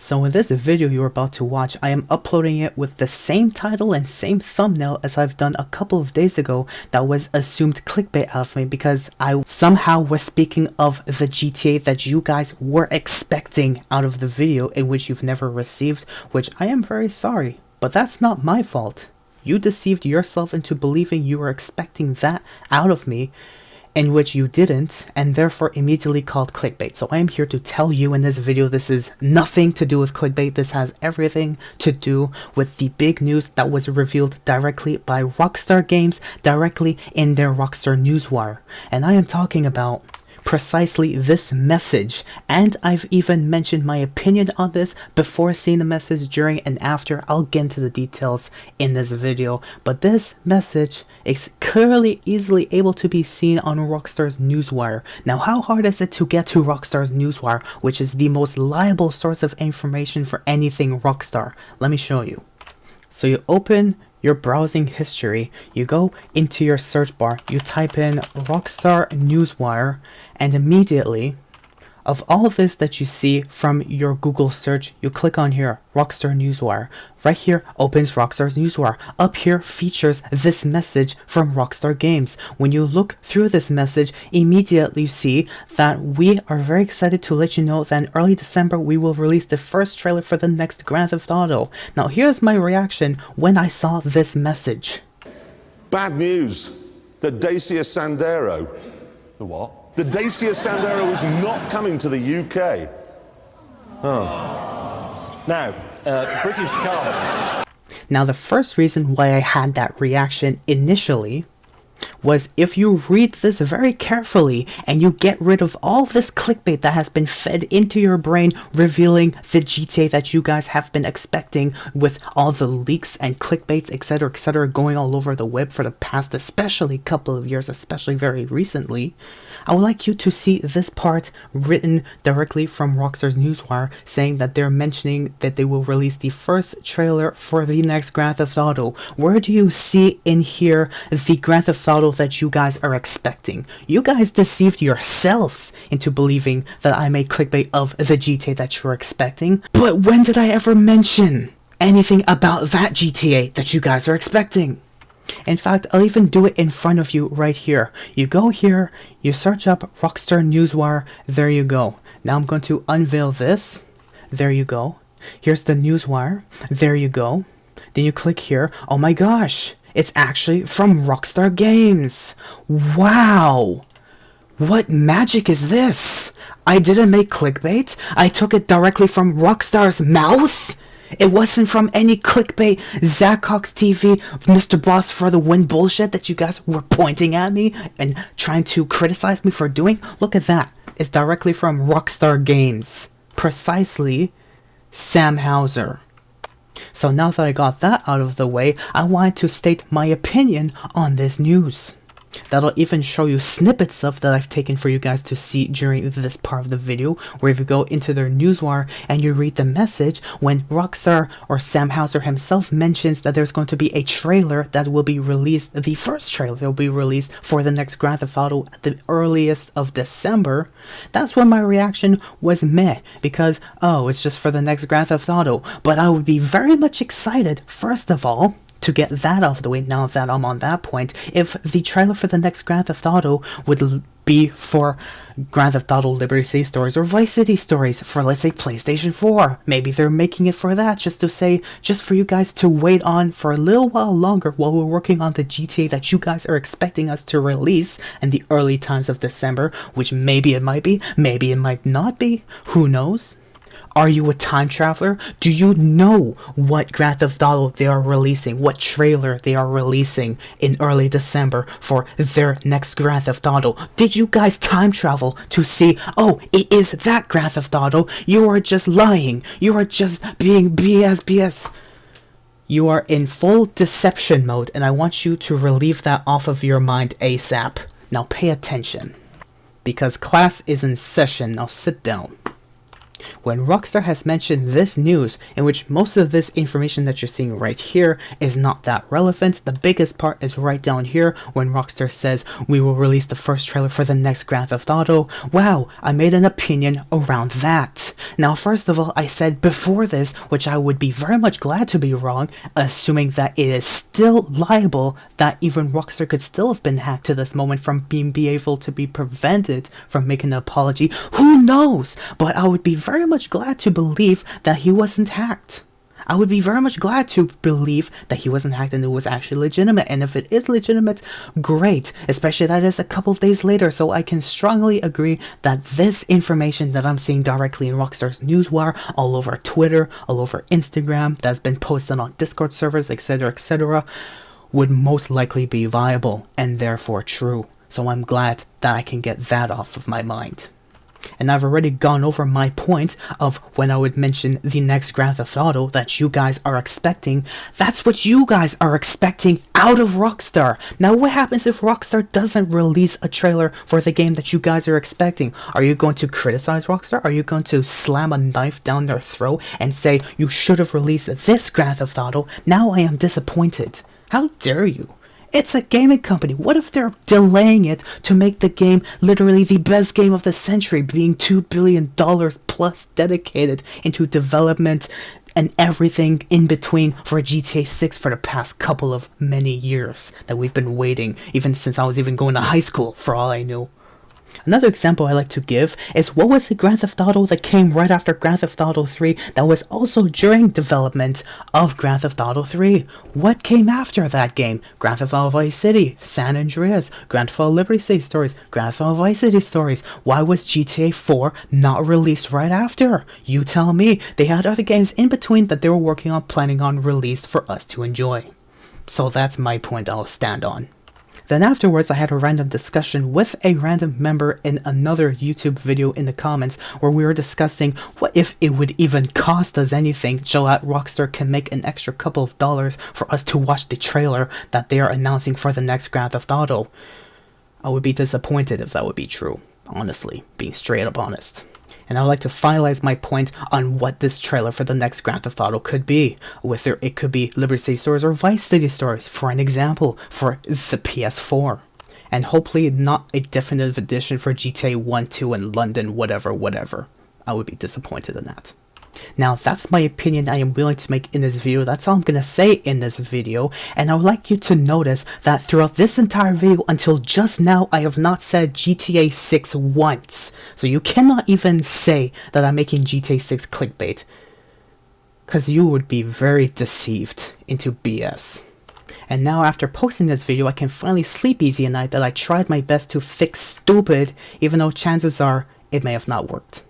So in this video you're about to watch, I am uploading it with the same title and same thumbnail as I've done a couple of days ago that was assumed clickbait out of me because I somehow was speaking of the GTA that you guys were expecting out of the video in which you've never received, which I am very sorry, but that's not my fault. You deceived yourself into believing you were expecting that out of me, in which you didn't, and therefore immediately called clickbait. So I am here to tell you in this video this is nothing to do with clickbait. This has everything to do with the big news that was revealed directly by Rockstar Games, directly in their Rockstar Newswire. And I am talking about precisely this message, and I've even mentioned my opinion on this before seeing the message, during and after. I'll get into the details in this video, but this message is clearly easily able to be seen on Rockstar's Newswire. Now, how hard is it to get to Rockstar's Newswire, which is the most reliable source of information for anything Rockstar? Let me show you. So you open your browsing history, you go into your search bar, you type in Rockstar Newswire, and immediately, of all of this that you see from your Google search, you click on here, Rockstar Newswire. Right here opens Rockstar's Newswire. Up here features this message from Rockstar Games. When you look through this message, immediately you see that we are very excited to let you know that in early December we will release the first trailer for the next Grand Theft Auto. Now here's my reaction when I saw this message. Bad news. The Dacia Sandero. The what? The Dacia Sandero is not coming to the UK. Now, British car. Now the first reason why I had that reaction initially was if you read this very carefully and you get rid of all this clickbait that has been fed into your brain revealing the GTA that you guys have been expecting, with all the leaks and clickbaits etc going all over the web for the past especially couple of years, especially very recently, I would like you to see this part written directly from Rockstar's Newswire, saying that they're mentioning that they will release the first trailer for the next Grand Theft Auto. Where do you see in here the Grand Theft Auto that you guys are expecting? You guys deceived yourselves into believing that I made clickbait of the GTA that you're expecting. But when did I ever mention anything about that GTA that you guys are expecting? In fact, I'll even do it in front of you right here. You go here, you search up Rockstar Newswire, there you go. Now I'm going to unveil this. There you go. Here's the Newswire. There you go. Then you click here. Oh my gosh, it's actually from Rockstar Games. Wow! What magic is this? I didn't make clickbait. I took it directly from Rockstar's mouth. It wasn't from any clickbait, Zach Cox TV, Mr. Boss for the win bullshit that you guys were pointing at me and trying to criticize me for doing. Look at that. It's directly from Rockstar Games. Precisely Sam Houser. So now that I got that out of the way, I wanted to state my opinion on this news. That'll even show you snippets of that I've taken for you guys to see during this part of the video, where if you go into their Newswire and you read the message, when Rockstar or Sam Houser himself mentions that there's going to be a trailer that will be released, the first trailer that will be released for the next Grand Theft Auto at the earliest of December, that's when my reaction was meh, because, oh, it's just for the next Grand Theft Auto. But I would be very much excited, first of all, to get that off the way, now that I'm on that point, if the trailer for the next Grand Theft Auto would be for Grand Theft Auto Liberty City Stories or Vice City Stories for, let's say, PlayStation 4. Maybe they're making it for that, just to say, just for you guys to wait on for a little while longer while we're working on the GTA that you guys are expecting us to release in the early times of December, which maybe it might be, maybe it might not be, who knows? Are you a time traveler? Do you know what Grand Theft Auto they are releasing? What trailer they are releasing in early December for their next Grand Theft Auto? Did you guys time travel to see, oh, it is that Grand Theft Auto? You are just lying. You are just being BS. You are in full deception mode, and I want you to relieve that off of your mind ASAP. Now pay attention, because class is in session. Now sit down. When Rockstar has mentioned this news, in which most of this information that you're seeing right here is not that relevant, the biggest part is right down here when Rockstar says we will release the first trailer for the next Grand Theft Auto. Wow, I made an opinion around that. Now, first of all, I said before this, which I would be very much glad to be wrong, assuming that it is still liable, that even Rockstar could still have been hacked to this moment from being able to be prevented from making an apology. Who knows? But I would be very much glad to believe that he wasn't hacked. I would be very much glad to believe that he wasn't hacked and it was actually legitimate. And if it is legitimate, great. Especially that is a couple of days later. So I can strongly agree that this information that I'm seeing directly in Rockstar's newswire, all over Twitter, all over Instagram, that's been posted on Discord servers, etc., would most likely be viable and therefore true. So I'm glad that I can get that off of my mind. And I've already gone over my point of when I would mention the next Grand Theft Auto that you guys are expecting. That's what you guys are expecting out of Rockstar. Now what happens if Rockstar doesn't release a trailer for the game that you guys are expecting? Are you going to criticize Rockstar? Are you going to slam a knife down their throat and say you should have released this Grand Theft Auto? Now I am disappointed. How dare you? It's a gaming company. What if they're delaying it to make the game literally the best game of the century, being $2 billion plus dedicated into development and everything in between for GTA 6 for the past couple of many years that we've been waiting, even since I was even going to high school, for all I knew. Another example I like to give is what was the Grand Theft Auto that came right after Grand Theft Auto 3 that was also during development of Grand Theft Auto 3? What came after that game? Grand Theft Auto Vice City, San Andreas, Grand Theft Auto Liberty City Stories, Grand Theft Auto Vice City Stories. Why was GTA 4 not released right after? You tell me. They had other games in between that they were working on, planning on release for us to enjoy. So that's my point I'll stand on. Then afterwards, I had a random discussion with a random member in another YouTube video in the comments where we were discussing what if it would even cost us anything so that Rockstar can make an extra couple of dollars for us to watch the trailer that they are announcing for the next Grand Theft Auto. I would be disappointed if that would be true, honestly, being straight up honest. And I would like to finalize my point on what this trailer for the next Grand Theft Auto could be. Whether it could be Liberty City Stories or Vice City Stories, for an example, for the PS4. And hopefully not a definitive edition for GTA 1, 2, and London, whatever. I would be disappointed in that. Now, that's my opinion I am willing to make in this video. That's all I'm going to say in this video. And I would like you to notice that throughout this entire video until just now, I have not said GTA 6 once. So you cannot even say that I'm making GTA 6 clickbait, because you would be very deceived into BS. And now after posting this video, I can finally sleep easy at night that I tried my best to fix stupid, even though chances are it may have not worked.